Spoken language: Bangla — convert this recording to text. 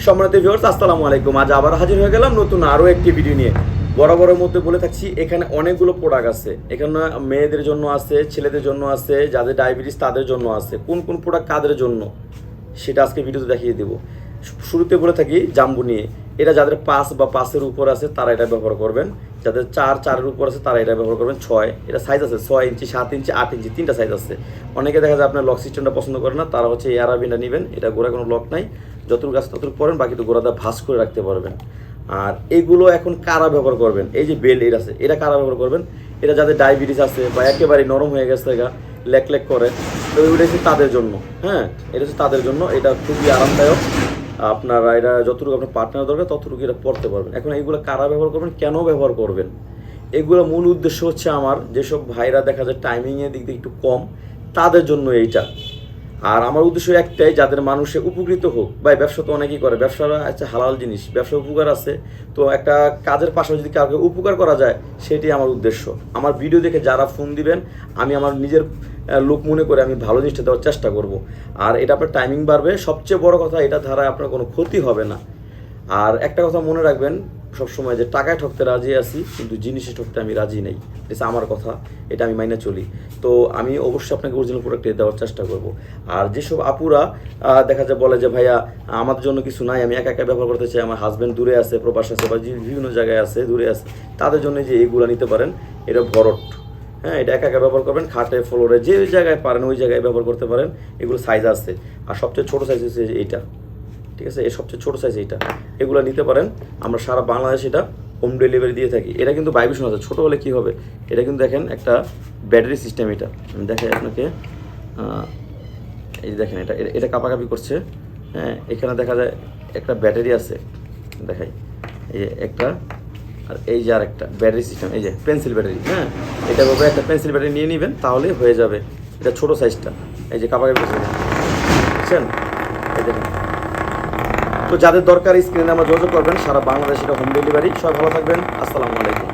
সম্মানিত ভিউয়ার্স, আসসালামু আলাইকুম। আজ আবার হাজির হয়ে গেলাম নতুন আরও একটি ভিডিও নিয়ে। বরাবরের মধ্যে বলে থাকছি, এখানে অনেকগুলো প্রোডাক্ট আছে। এখানে মেয়েদের জন্য আছে, ছেলেদের জন্য আছে, যাদের ডায়াবেটিস তাদের জন্য আছে। কোন কোন প্রোডাক্ট কাদের জন্য সেটা আজকে ভিডিওতে দেখিয়ে দেবো। শুরুতে বলে থাকি জাম্বু নিয়ে। এটা যাদের 5 বা 5-এর উপর আছে তারা এটা ব্যবহার করবেন। যাদের 4-4-এর উপর আছে তারা এটা ব্যবহার করবেন। 6 এটা সাইজ আছে, 6 ইঞ্চি, 7 ইঞ্চি, 8 ইঞ্চি, 3টা সাইজ আছে। অনেকে দেখা যায় আপনার লক সিস্টেমটা পছন্দ করে না, তারা হচ্ছে এই আরাবিনটা নেবেন। এটা গোড়া কোনো লক নাই, যতটুকু আছে ততটুকু পরেন, বাকি তো গোড়াটা ভাঁজ করে রাখতে পারবেন। আর এইগুলো এখন কারা ব্যবহার করবেন? এই যে বেল এর আছে, এটা কারা ব্যবহার করবেন? এটা যাদের ডায়াবেটিস আছে বা একেবারে নরম হয়ে গেছে গা, লেক লেক করে, তো ওইটা হচ্ছে তাদের জন্য। হ্যাঁ, এটা হচ্ছে তাদের জন্য। এটা খুবই আরামদায়ক। আপনারা এটা যতটুকু আপনার পার্টনার দরকার ততটুকু এটা পড়তে পারবেন। এখন এইগুলো কারা ব্যবহার করবেন, কেন ব্যবহার করবেন? এগুলো মূল উদ্দেশ্য হচ্ছে আমার যেসব ভাইরা দেখা যায় টাইমিংয়ের দিক দিয়ে একটু কম, তাদের জন্য এইটা। আর আমার উদ্দেশ্য একটাই, যাদের মানুষে উপকৃত হোক। ভাই, ব্যবসা তো অনেকেই করে, ব্যবসাটা একটা হালাল জিনিস, ব্যবসা উপকার আছে। তো একটা কাজের পাশাপাশি যদি কাউকে উপকার করা যায়, সেটাই আমার উদ্দেশ্য। আমার ভিডিও দেখে যারা ফোন দিবেন, আমি আমার নিজের লোক মনে করে আমি ভালো জিনিসটা দেওয়ার চেষ্টা করব। আর এটা আপনার টাইমিং বাড়বে, সবচেয়ে বড় কথা এটা ধারায় আপনার কোনো ক্ষতি হবে না। আর একটা কথা মনে রাখবেন সবসময়, যে টাকায় ঠকতে রাজি আছি কিন্তু জিনিসে ঠকতে আমি রাজি নেই। এটা আমার কথা, এটা আমি মাইনে চলি। তো আমি অবশ্যই আপনাকে অরিজিনাল প্রোডাক্ট দেওয়ার চেষ্টা করব। আর যেসব আপুরা দেখা যায় বলে যে ভাইয়া আমাদের জন্য কিছু নাই, আমি একা একা ব্যবহার করতে চাই, আমার হাজব্যান্ড দূরে আছে, প্রবাস আছে, বা বিভিন্ন জায়গায় আছে, দূরে আছে, তাদের জন্য যে এইগুলো নিতে পারেন। এটা ভরট। হ্যাঁ, এটা একা একা ব্যবহার করবেন, খাটে ফ্লোরে যে জায়গায় পারেন ওই জায়গায় ব্যবহার করতে পারেন। এগুলো সাইজ আছে, আর সবচেয়ে ছোটো সাইজ হচ্ছে এইটা। ঠিক আছে, এর সবচেয়ে ছোটো সাইজ এইটা। এগুলো নিতে পারেন। আমরা সারা বাংলাদেশে এটা হোম ডেলিভারি দিয়ে থাকি। এটা কিন্তু ভাইব্রেশন আছে, ছোটো হলে কী হবে, এটা কিন্তু দেখেন একটা ব্যাটারি সিস্টেম। এটা আমি দেখাই আপনাকে। এই যে দেখেন, এটা এটা কাঁপাকাঁপি করছে। হ্যাঁ, এখানে দেখা যায় একটা ব্যাটারি আছে, দেখাই। এই যে একটা, আর এই যে আর একটা ব্যাটারি সিস্টেম, এই যে পেন্সিল ব্যাটারি। হ্যাঁ, এটা ভাবে একটা পেন্সিল ব্যাটারি নিয়ে নেবেন, তাহলে হয়ে যাবে। এটা ছোটো সাইজটা, এই যে কাঁপাকাঁপি করছে, বুঝছেন? এই দেখেন। তো যাদের দরকার স্ক্রিনে আমরা যোগাযোগ করবেন। সারা বাংলাদেশে এটা হোম ডেলিভারি। সবাই ভালো থাকবেন। আসসালামু আলাইকুম।